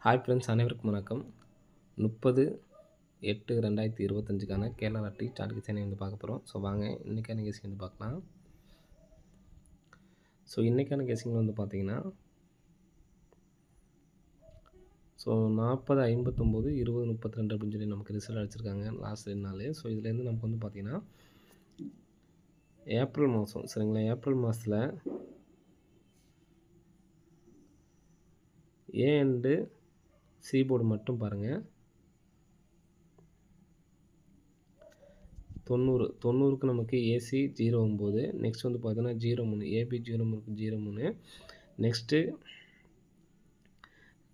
Hi friends, அனைவருக்கும் வணக்கம். 30/8/2025க்கான Kerala lottery chart டிசைனை வந்து பார்க்க போகிறோம். ஸோ வாங்க இன்றைக்கான கெஸிங் வந்து பார்க்கலாம். ஸோ இன்றைக்கான கெஸிங் வந்து பார்த்தீங்கன்னா 40, 59, 20, 32 அப்படின்னு சொல்லி நமக்கு ரிசல்ட் அடிச்சிருக்காங்க லாஸ்ட் 2 நாள். ஸோ இதுலேருந்து நமக்கு வந்து பார்த்தீங்கன்னா ஏப்ரல் மாதம் சரிங்களா, ஏப்ரல் மாதத்தில் ஏ அண்டு சி போர்டு மட்டும் பாருங்கள். 90க்கு நமக்கு ஏசி 09, நெக்ஸ்ட் வந்து பார்த்தீங்கன்னா 03, ஏபி 03க்கு 03, நெக்ஸ்ட்டு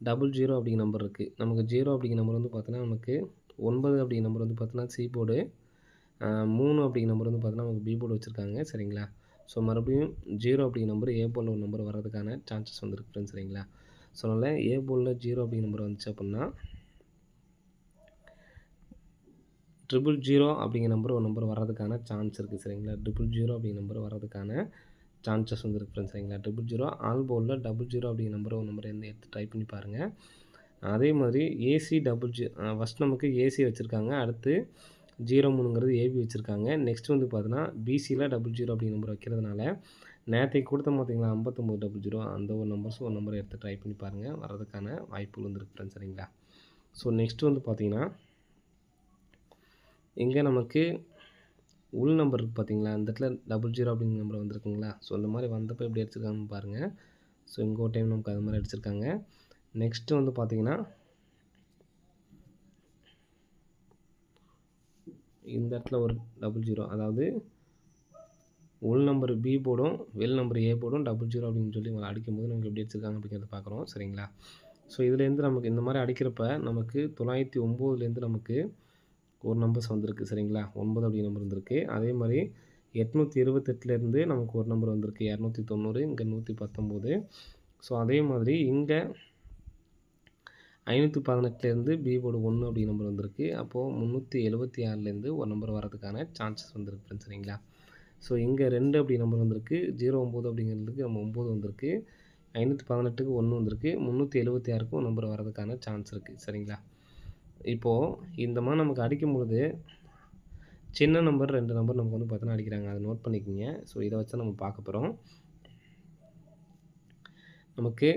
00 அப்படிங்கிற நம்பர் இருக்குது. நமக்கு 0 அப்படிங்கிற நம்பர் வந்து பார்த்தீங்கன்னா நமக்கு 9 அப்படிங்கிற நம்பர் வந்து பார்த்தீங்கன்னா சி போர்டு, 3 அப்படிங்கிற நம்பர் வந்து பார்த்தீங்கன்னா நமக்கு பி போர்டு வச்சுருக்காங்க சரிங்களா. ஸோ மறுபடியும் 0 அப்படிங்கிற நம்பர் ஏ போர்டில் ஒரு நம்பர் வர்றதுக்கான சான்சஸ் வந்துருக்கு ஃப்ரெண்ட்ஸ் சரிங்களா. ஸோ அதனால் ஏ போர்டில் 0 அப்படிங்கிற நம்பர் வந்துச்சு அப்படின்னா 000 அப்படிங்கிற நம்பர் ஒரு நம்பர் வர்றதுக்கான சான்ஸ் இருக்குது சரிங்களா. 000 அப்படிங்கிற நம்பர் வர்றதுக்கான சான்சஸ் வந்து இருக்குது ஃப்ரெண்ட்ஸ் சரிங்களா. 000 ஆல் போர்டில் 00 அப்படிங்கிற நம்பர் ஒரு நம்பர் எடுத்து ட்ரை பண்ணி பாருங்கள். அதே மாதிரி ஏசி 00 ஃபஸ்ட் நமக்கு ஏசி வச்சுருக்காங்க, அடுத்து 03ங்கிறது ஏபி வச்சுருக்காங்க, நெக்ஸ்ட் வந்து பார்த்தீங்கன்னா பிசியில் 00 அப்படிங்கிற நம்பர் வைக்கிறதுனால நேற்றைக்கு கொடுத்த பார்த்தீங்களா 5900 அந்த ஒரு நம்பர் எடுத்து ட்ரை பண்ணி பாருங்கள், வர்றதுக்கான வாய்ப்புகள் வந்துருக்கு ஃப்ரெண்ட்ஸ் சரிங்களா. ஸோ நெக்ஸ்ட் வந்து பார்த்தீங்கன்னா இங்கே நமக்கு உள் நம்பர் இருக்குது பார்த்தீங்களா, இந்த இடத்துல 00 அப்படிங்கிற நம்பர் வந்திருக்குங்களா. ஸோ இந்த மாதிரி வந்தப்போ எப்படி அடிச்சிருக்காங்கன்னு பாருங்கள். ஸோ இங்கே ஒரு டைம் நமக்கு அது மாதிரி அடிச்சிருக்காங்க. நெக்ஸ்ட்டு வந்து பார்த்தீங்கன்னா இந்த இடத்துல ஒரு 00, அதாவது உள் நம்பர் பி போர்டும் வெளி நம்பர் ஏ போர்டும் 00 அப்படின்னு சொல்லி அடிக்கும்போது நமக்கு எப்படி அடிச்சிருக்காங்க அப்படிங்கிறத பார்க்குறோம் சரிங்களா. ஸோ இதுலேருந்து நமக்கு இந்த மாதிரி அடிக்கிறப்ப நமக்கு 909லேருந்து நமக்கு ஒரு நம்பர்ஸ் வந்திருக்கு சரிங்களா, 9 அப்படிங்கிற நம்பர் வந்திருக்கு. அதே மாதிரி 828லேருந்து நமக்கு ஒரு நம்பர் வந்திருக்கு 290, இங்கே 119. ஸோ அதே மாதிரி இங்கே 518லேருந்து பி போர்டு 1 அப்படிங்கிற நம்பர் வந்திருக்கு. அப்போது 376லேருந்து ஒரு நம்பர் வரதுக்கான சான்சஸ் வந்திருக்கு ஃப்ரெண்ட்ஸ் சரிங்களா. ஸோ இங்கே 2 அப்படி நம்பர் வந்திருக்கு, 09 அப்படிங்கிறதுக்கு நம்ம 9 வந்திருக்கு, 518க்கு 1 வந்திருக்கு, 376க்கும் நம்பர் வரதுக்கான சான்ஸ் இருக்குது சரிங்களா. இப்போது இந்த மாதிரி நமக்கு அடிக்கும்பொழுது சின்ன நம்பர் 2 நம்பர் நமக்கு வந்து பார்த்தீங்கன்னா அடிக்கிறாங்க, அதை நோட் பண்ணிக்கோங்க. ஸோ இதை வச்சு நம்ம பார்க்க போகிறோம். நமக்கு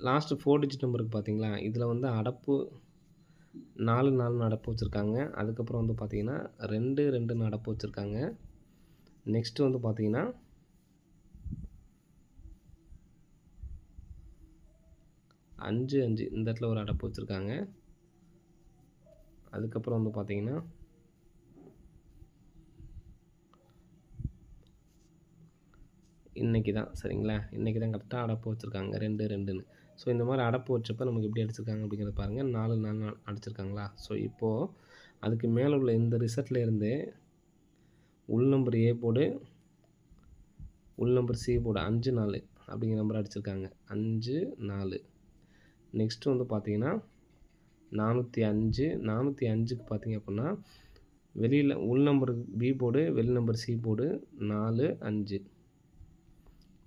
லாஸ்ட்டு 4 டிஜிட் நம்பருக்கு பார்த்தீங்களா, இதில் வந்து அடப்பு 4 அடப்பு வச்சுருக்காங்க. அதுக்கப்புறம் வந்து பார்த்தீங்கன்னா 2 அடப்பு வச்சுருக்காங்க. நெக்ஸ்ட்டு வந்து பார்த்தீங்கன்னா 5 இந்த இடத்துல ஒரு அடப்பு வச்சுருக்காங்க. அதுக்கப்புறம் வந்து பார்த்தீங்கன்னா இன்றைக்கி தான் சரிங்களா, இன்றைக்கி தான் கரெக்டாக அடப்பு வச்சுருக்காங்க 2. ஸோ இந்த மாதிரி அடப்பு வச்சப்போ நமக்கு எப்படி அடிச்சிருக்காங்க அப்படிங்கிறத பாருங்கள். 4 அடிச்சிருக்காங்களா. ஸோ இப்போது அதுக்கு மேலே உள்ள இந்த ரிசல்ட்டில் இருந்து உள் நம்பர் ஏ போர்டு, உள் நம்பர் சி போர்டு 54 அப்படிங்கிற நம்பர் அடிச்சிருக்காங்க, 54. நெக்ஸ்ட்டு வந்து பார்த்தீங்கன்னா 405க்கு பார்த்தீங்க அப்படின்னா வெளியில் உள் நம்பர் பி போர்டு, வெளி நம்பர் சி போர்டு 45.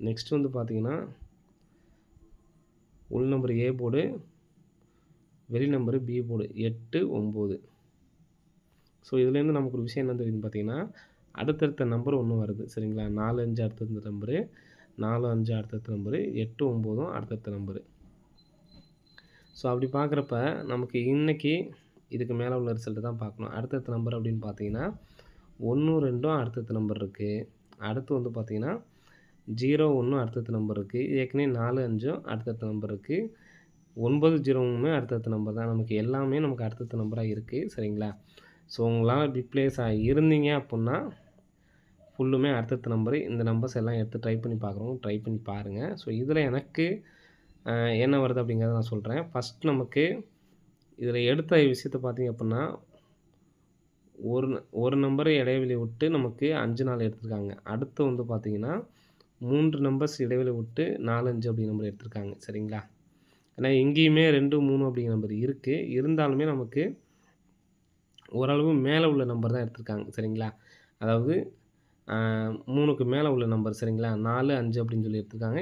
நெக்ஸ்ட் வந்து பார்த்தீங்கன்னா உள் நம்பர் ஏ போர்டு, வெளி நம்பர் பி போர்டு 89. ஸோ இதுலேருந்து நமக்கு ஒரு விஷயம் என்ன தெரியுதுன்னு பார்த்தீங்கன்னா அடுத்தடுத்த நம்பர் ஒன்று வருது சரிங்களா. 45 அடுத்தடுத்த நம்பரு, 45 அடுத்தடுத்த நம்பரு, 89ம் அடுத்தடுத்த நம்பரு. ஸோ அப்படி பார்க்குறப்ப நமக்கு இன்றைக்கி இதுக்கு மேலே உள்ள ரிசல்ட்டு தான் பார்க்கணும். அடுத்தடுத்த நம்பர் அப்படின்னு பார்த்தீங்கன்னா 1, 2ம் அடுத்தடுத்த நம்பர் இருக்குது. அடுத்து வந்து பார்த்தீங்கன்னா 01 அடுத்தடுத்த நம்பர் இருக்குது. ஏற்கனவே 4, 5ம் அடுத்தடுத்த நம்பர் இருக்குது. 9, 0மே அடுத்தடுத்த நம்பர் தான். நமக்கு எல்லாமே நமக்கு அடுத்தடுத்த நம்பராக இருக்குது சரிங்களா. ஸோ உங்களால் டிப்ளேஸ் இருந்தீங்க அப்புடின்னா ஃபுல்லுமே அடுத்தடுத்த நம்பரு. இந்த நம்பர்ஸ் எல்லாம் எடுத்து ட்ரை பண்ணி பார்க்குறோம், ட்ரை பண்ணி பாருங்கள். ஸோ இதில் எனக்கு என்ன வருது அப்படிங்கிறத நான் சொல்கிறேன். ஃபஸ்ட் நமக்கு இதில் எடுத்த விஷயத்தை பார்த்தீங்க அப்படின்னா ஒரு நம்பரை இடைவெளி விட்டு நமக்கு 5 நாள் எடுத்திருக்காங்க. அடுத்து வந்து பார்த்தீங்கன்னா 3 நம்பர்ஸ் இடைவெளி விட்டு 4, 5 அப்படிங்கிற நம்பர் எடுத்திருக்காங்க சரிங்களா. ஏன்னா எங்கேயுமே 2, 3 அப்படிங்கிற நம்பர் இருக்குது. இருந்தாலுமே நமக்கு ஓரளவு மேலே உள்ள நம்பர் தான் எடுத்திருக்காங்க சரிங்களா. அதாவது 3க்கு மேலே உள்ள நம்பர் சரிங்களா, 4, 5 அப்படின்னு சொல்லி எடுத்திருக்காங்க.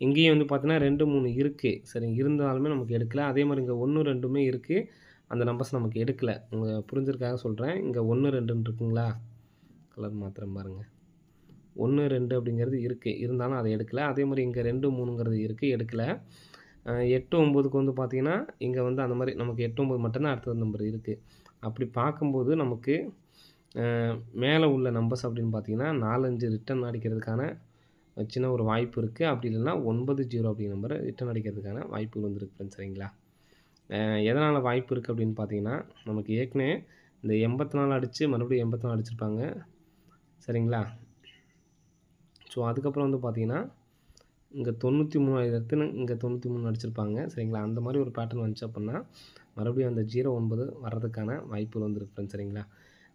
இங்கேயும் வந்து பார்த்தீங்கன்னா 2, 3 இருக்கு. சரி இருந்தாலுமே நமக்கு எடுக்கல. அதே மாரி இங்க 1, 2மே இருக்கு. அந்த நம்பர்ஸ் நமக்கு எடுக்கல. உங்க புரிஞ்சதுக்காக சொல்றேன். இங்க 1, 2ன்னு இருக்குங்களா? கலர் மாத்துறேன் பாருங்க. 1, 2 அப்படிங்கிறது இருக்கு. இருந்தாலும் அத எடுக்கல. அதே மாரி இங்க 2, 3ங்கிறது இருக்கு. எடுக்கல. 8, 9க்கு வந்து பார்த்தீங்கன்னா, இங்க வந்து அந்த மாரி நமக்கு 8, 9 மட்டும் தான் அடுத்த நம்பர் இருக்கு. அப்படி பார்க்கும்போது நமக்கு அ மேல உள்ள நம்பர்ஸ் அப்படின்னு பார்த்தீங்கன்னா, 4, 5 ரிட்டர்ன் அடிக்கிறதுக்கான சின்ன ஒரு வாய்ப்பு இருக்கு. அப்படி இல்லன்னா 9, 0 அப்படிங்கிற நம்பர ரிட்டர்ன் அடிக்கிறதுக்கான வாய்ப்புகள் வந்து இருக்கு ஃப்ரெண்ட்ஸ் சரிங்களா? எதனால வாய்ப்பு இருக்கு அப்படின்னு பார்த்தீங்கன்னா, நமக்கு ஏற்கனவே இந்த 84 அடிச்சு மறுபடியும் 84 அடிச்சிருப்பாங்க. சரிங்களா? ஸோ, அதுக்கப்புறம் வந்து பார்த்தீங்கன்னா, இங்க 93 எடுத்துன்னு இங்க 93 அடிச்சிருப்பாங்க. சரிங்களா? அந்த மாரி ஒரு பேட்டர்ன் வந்துச்சு அப்புட்ன்னா, மறுபடியும் அந்த 09 வர்றதுக்கான வாய்ப்புகள் வந்து இருக்கு ஃப்ரெண்ட்ஸ் சரிங்களா?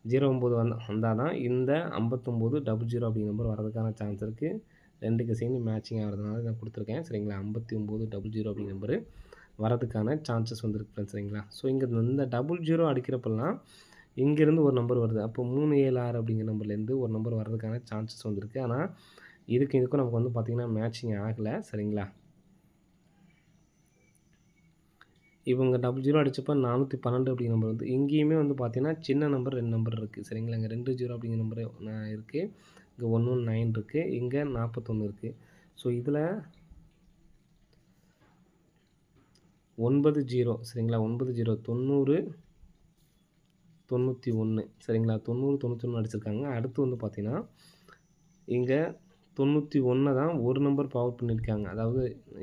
09 வந்தா தான் இந்த 59 00 அப்படிங்கிற நம்பர் வர்றதுக்கான சான்ஸ் இருக்கு. 2க்கு சேர்ந்து மேட்சிங் ஆகுறதுனால நான் குடுத்துருக்கேன். சரிங்களா? 59 00 அப்படிங்கிற நம்பரு வர்றதுக்கான சான்சஸ் வந்து இருக்கு ஃப்ரெண்ட்ஸ் சரிங்களா? ஸோ, இங்க இந்த 00 அடிக்கிறப்பலாம் இங்கேருந்து ஒரு நம்பர் வருது. அப்போ 376 அப்படிங்கிற நம்பர்லேருந்து ஒரு நம்பர் வர்றதுக்கான சான்சஸ் வந்திருக்கு. ஆனா, இதுக்கும் நமக்கு வந்து பார்த்தீங்கன்னா, மேட்சிங் ஆகல. சரிங்களா? இவங்க 00 அடிச்சப்ப 412 அப்படிங்கிற நம்பர் வந்து இங்கேயுமே வந்து பார்த்தீங்கன்னா, சின்ன நம்பர் 2 நம்பர் இருக்கு. சரிங்களா? இங்க 20 அப்படிங்கிற நம்பர் இருக்கு. இங்க 119 இருக்கு. இங்க 41 இருக்கு. ஸோ, இதுல 90 சரிங்களா? 90 90 91 சரிங்களா? 90 91 அடிச்சிருக்காங்க. அடுத்து வந்து பார்த்தீங்கன்னா, இங்க 91 தான் ஒரு நம்பர் பவர் பண்ணியிருக்காங்க. அதாவது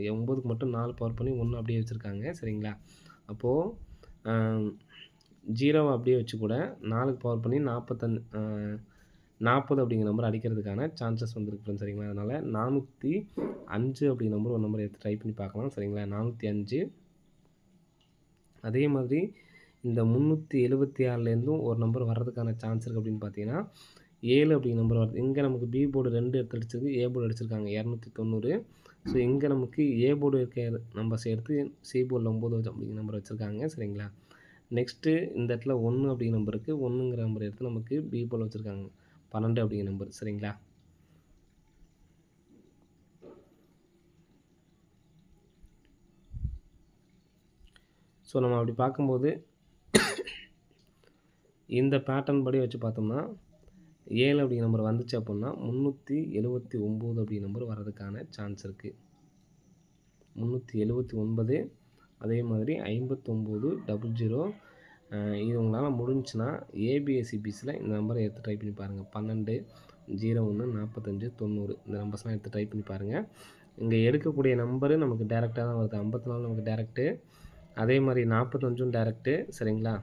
9க்கு மட்டும் 4 பவர் பண்ணி 1 அப்படியே வச்சிருக்காங்க. சரிங்களா? அப்போ அ 0வ அப்படியே வச்சு கூட 4க்கு பவர் பண்ணி 40 அப்படிங்கிற நம்பர் அடிக்கிறதுக்கான சான்சஸ் வந்திருக்கு ஃப்ரெண்ட்ஸ் சரிங்களா? அதனால 405 அப்படிங்கிற நம்பர் ஒரு நம்பர் எடுத்து ட்ரை பண்ணி பார்க்கலாம். சரிங்களா? 405 அதே மாதிரி இந்த 376லேருந்தும் ஒரு நம்பர் வர்றதுக்கான சான்ஸ் இருக்கு அப்படின்னு பார்த்தீங்கன்னா, 7 அப்படிங்கிற நம்பர் வருது. இங்க நமக்கு பி போர்டு 2 எடுத்து அடிச்சிருக்கு. ஏ போர்டு அடிச்சிருக்காங்க 290. ஸோ, இங்க நமக்கு ஏ போர்டு இருக்க நம்பர்ஸ் எடுத்து சி போர்டில் 9 அப்படிங்கிற நம்பர் வச்சிருக்காங்க. சரிங்களா? நெக்ஸ்ட்டு இந்த இடத்துல 1 அப்படிங்கிற நம்பர் இருக்கு. 1ங்கிற நம்பர் எடுத்து நமக்கு பி போர்டில் வச்சிருக்காங்க. 12 அப்படிங்கிற நம்பர். சரிங்களா? ஸோ, நம்ம அப்படி பார்க்கும்போது இந்த பேட்டர்ன் படி வச்சு பார்த்தோம்னா, 7 அப்படிங்கிற நம்பர் வந்துச்சு அப்புட்ன்னா, 379 அப்படிங்கிற நம்பர் வர்றதுக்கான சான்ஸ் இருக்கு. 379 அதே மாதிரி 59 00 இது உங்களால முடிஞ்சுச்சுன்னா, ஏபிஎஸ்சிபிஸில இந்த நம்பர எடுத்து ட்ரை பண்ணி பாருங்க. 12 01 45 90 இந்த நம்பர்ஸ்லாம் எடுத்து ட்ரை பண்ணி பாருங்க. இங்க எடுக்கக்கூடிய நம்பரு நமக்கு டைரக்ட்டா தான் வருது. 54 நமக்கு டைரக்ட்டு. அதே மாரி 45ம் டைரக்ட்டு. சரிங்களா?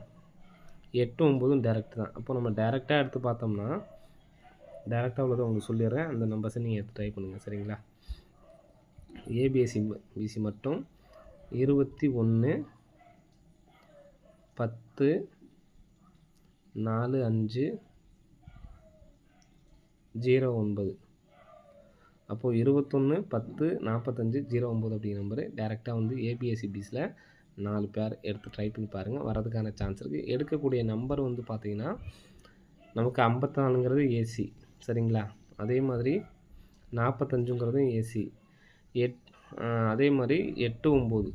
8, 9ம் டைரக்ட் தான். அப்போ நம்ம டைரக்ட்டா எடுத்து பார்த்தோம்னா, டைரக்ட்டா உள்ளத உங்களுக்கு சொல்லிடுறேன். அந்த நம்பர்ஸை நீங்க எடுத்து ட்ரை பண்ணுங்க. சரிங்களா? ஏபிஎஸ்சி மட்டும் 21 10 45 09 அப்போ 21 10 45 09 அப்படிங்கிற நம்பரு டைரக்ட்டா வந்து ஏபிஎஸ்சிபிஸில் 4 பேர் எடுத்து ட்ரை பண்ணி பாருங்கள். வரதுக்கான சான்ஸ் இருக்குது. எடுக்கக்கூடிய நம்பர் வந்து பார்த்தீங்கன்னா, நமக்கு 54ங்கிறது ஏசி. சரிங்களா? அதே மாதிரி 45ங்கிறதும் ஏசி. அதே மாதிரி 8, 9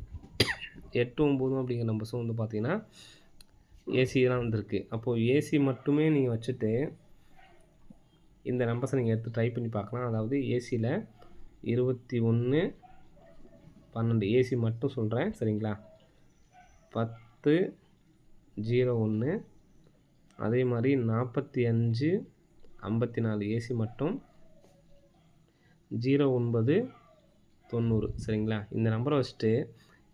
8, 9 அப்படிங்கிற நம்பர்ஸும் வந்து பார்த்தீங்கன்னா, ஏசி தான் வந்திருக்கு. அப்போது ஏசி மட்டுமே நீங்கள் வச்சுட்டு, இந்த நம்பர்ஸை நீங்கள் எடுத்து ட்ரை பண்ணி பார்க்கலாம். அதாவது ஏசியில் 21 12 ஏசி மட்டும் சொல்கிறேன். சரிங்களா? 10 01 அதே மாதிரி 45 54 ஏசி மட்டும் 09 90 சரிங்களா? இந்த நம்பரை வச்சுட்டு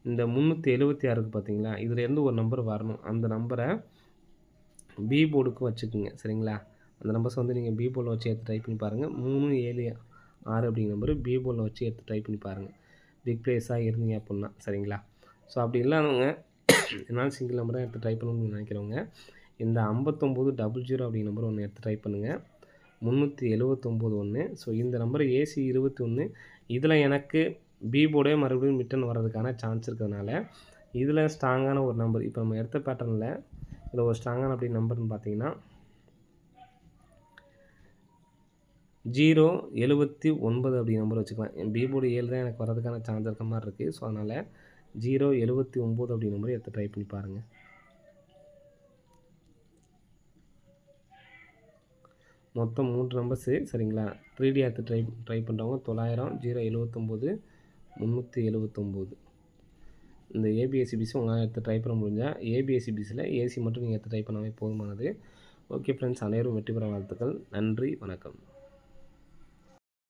இந்த 376 பார்த்தீங்களா? இதுலேருந்து ஒரு நம்பர் வரணும். அந்த நம்பரை பி போர்டுக்கு வச்சுக்குங்க. சரிங்களா? அந்த நம்பர்ஸை வந்து நீங்கள் பி போர்டில் வச்சு எடுத்து ட்ரை பண்ணி பாருங்கள். 3, 7, 6 அப்படிங்கிற நம்பரு பி போர்டில் வச்சு எடுத்து ட்ரை பண்ணி பாருங்கள். பிக் ப்ளேஸாக இருந்தீங்க அப்புட்ன்னா. சரிங்களா? ஸோ, அப்படி இல்லாதவங்க என்னால் சிங்கிள் நம்பர் தான் எடுத்து ட்ரை பண்ணணும்னு நினைக்கிறவங்க, இந்த 59 00 அப்படிங்கிற நம்பர் ஒன்று எடுத்து ட்ரை பண்ணுங்கள். 379 ஒன்று. ஸோ, இந்த நம்பர் ஏசி 21 இதில் எனக்கு பி போர்டே மறுபடியும் ரிட்டர்ன் வர்றதுக்கான சான்ஸ் இருக்கிறதுனால, இதில் ஸ்ட்ராங்கான ஒரு நம்பர் இப்போ நம்ம எடுத்த பேட்டர்னில் இதில் ஒரு ஸ்ட்ராங்கான அப்படி நம்பர்னு பார்த்தீங்கன்னா, 079 அப்படி நம்பர் வச்சுக்கலாம். பி போர்டு 7 தான் எனக்கு வரதுக்கான சான்ஸ் இருக்க மாதிரி இருக்குது. ஸோ அதனால் 079 அப்படி நம்பர் எடுத்து ட்ரை பண்ணி பாருங்கள். மொத்தம் 3 நம்பர்ஸு சரிங்களா. 3D எடுத்து ட்ரை பண்ணுறவங்க 900 079 379. இந்த ஏபிஎஸ்சிபிசி உங்களால் எடுத்து ட்ரை பண்ண முடிஞ்சால் ஏபிஎஸ்சிபிசியில் ஏசி மட்டும் நீங்கள் எடுத்து ட்ரை பண்ணாவே போதுமானது. ஓகே ஃப்ரெண்ட்ஸ், அனைவரும் வெற்றி பெற வாழ்த்துக்கள். நன்றி, வணக்கம்.